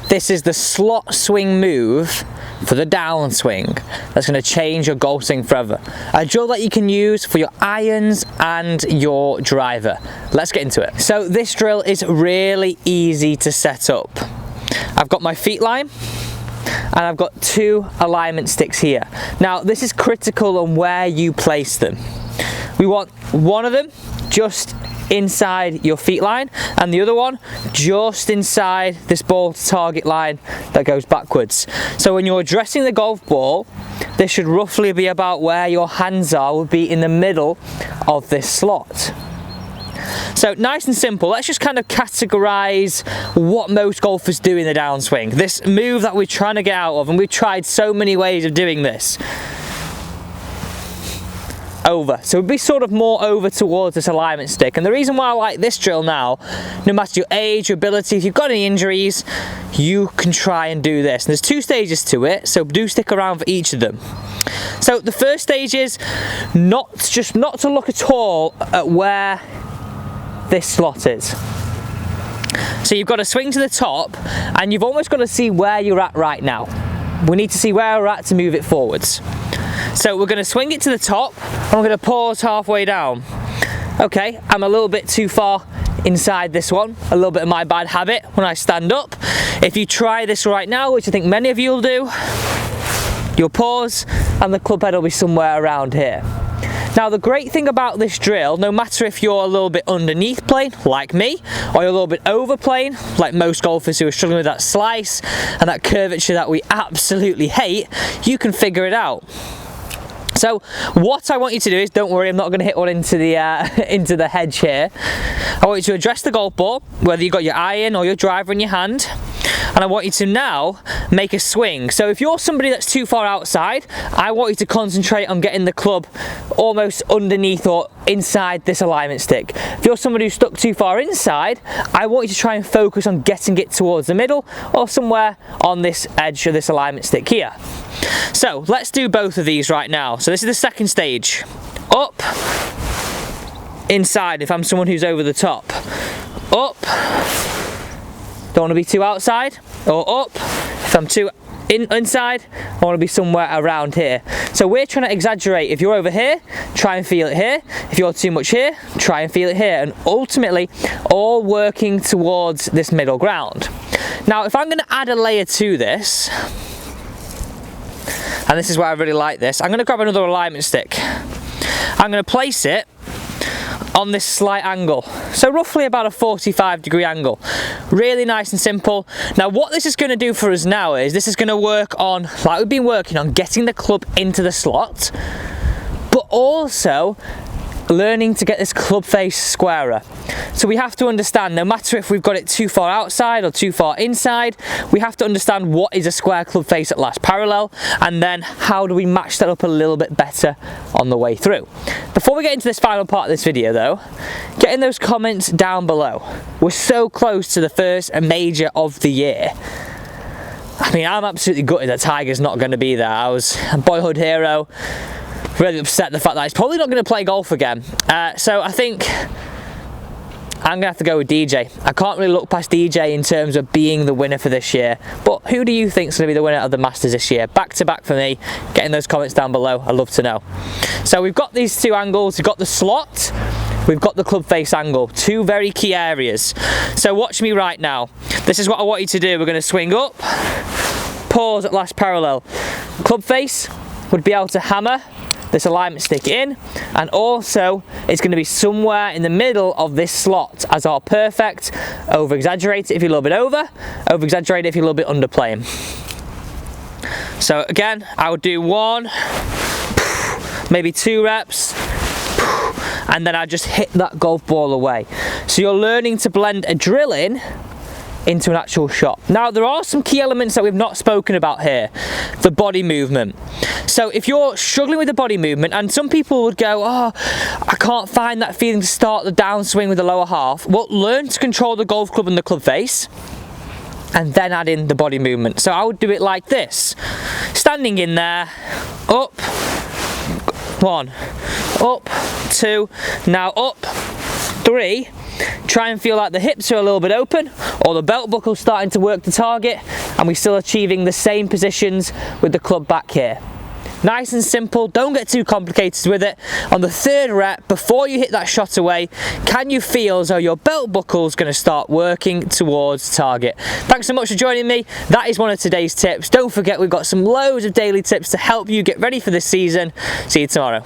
This is the slot swing move for the downswing. That's going to change your golf swing forever. A drill that you can use for your irons and your driver. Let's get into it. So this drill is really easy to set up. I've got my feet line and I've got 2 alignment sticks here. Now this is critical on where you place them. We want one of them just inside your feet line and the other one just inside this ball to target line that goes backwards. So when you're addressing the golf ball, this should roughly be about where your hands are, would be in the middle of this slot. So nice and simple. Let's just kind of categorize what most golfers do in the downswing. This move that we're trying to get out of, and we've tried so many ways of doing this. Over. So we'd be sort of more over towards this alignment stick. And the reason why I like this drill now, no matter your age, your ability, if you've got any injuries, you can try and do this. And there's 2 stages to it, so do stick around for each of them. So the first stage is not to look at all at where this slot is. So you've got to swing to the top and you've almost got to see where you're at right now. We need to see where we're at to move it forwards. So we're going to swing it to the top and we're going to pause halfway down. Okay, I'm a little bit too far inside this one, a little bit of my bad habit when I stand up. If you try this right now, which I think many of you will do, you'll pause and the club head will be somewhere around here. Now the great thing about this drill, no matter if you're a little bit underneath plane, like me, or you're a little bit over plane, like most golfers who are struggling with that slice and that curvature that we absolutely hate, you can figure it out. So what I want you to do is, don't worry, I'm not going to hit one into the into the hedge here. I want you to address the golf ball, whether you've got your iron or your driver in your hand, and I want you to now make a swing. So if you're somebody that's too far outside, I want you to concentrate on getting the club almost underneath or inside this alignment stick. If you're somebody who's stuck too far inside, I want you to try and focus on getting it towards the middle or somewhere on this edge of this alignment stick here. So let's do both of these right now. So this is the second stage. Up, inside if I'm someone who's over the top. Up, don't want to be too outside, or up, if I'm too inside, I want to be somewhere around here. So we're trying to exaggerate. If you're over here, try and feel it here. If you're too much here, try and feel it here. And ultimately, all working towards this middle ground. Now, if I'm going to add a layer to this, and this is where I really like this, I'm going to grab another alignment stick. I'm going to place it on this slight angle, so roughly about a 45-degree angle. Really nice and simple. Now what this is going to do for us now is, this is going to work on, like we've been working on, getting the club into the slot, but also learning to get this club face squarer. So we have to understand, no matter if we've got it too far outside or too far inside, we have to understand what is a square club face at last parallel, and then how do we match that up a little bit better on the way through. Before we get into this final part of this video though, get in those comments down below. We're so close to the first major of the year. I mean, I'm absolutely gutted that Tiger's not going to be there. I was a boyhood hero. Really upset at the fact that he's probably not going to play golf again. So I think I'm going to have to go with DJ. I can't really look past DJ in terms of being the winner for this year. But who do you think is going to be the winner of the Masters this year? Back to back for me. Get in those comments down below. I'd love to know. So we've got these 2 angles. We've got the slot. We've got the club face angle. 2 very key areas. So watch me right now. This is what I want you to do. We're going to swing up. Pause at last parallel. Club face would be able to hammer this alignment stick in, and also it's going to be somewhere in the middle of this slot as our perfect. Over exaggerate it if you're a little bit over exaggerate it if you're a little bit under playing. So again, I would do 1, maybe 2 reps, and then I just hit that golf ball away. So you're learning to blend a drill in into an actual shot. Now there are some key elements that we've not spoken about here. The body movement. So if you're struggling with the body movement, and some people would go, oh, I can't find that feeling to start the downswing with the lower half. Well, learn to control the golf club and the club face, and then add in the body movement. So I would do it like this. Standing in there, up, 1, up, 2, now up, 3, Try and feel like the hips are a little bit open, or the belt buckle starting to work the target, and we're still achieving the same positions with the club back here. Nice and simple, don't get too complicated with it. On the 3rd rep, before you hit that shot away, can you feel as though your belt buckle's going to start working towards target? Thanks so much for joining me. That is one of today's tips. Don't forget, we've got some loads of daily tips to help you get ready for this season. See you tomorrow.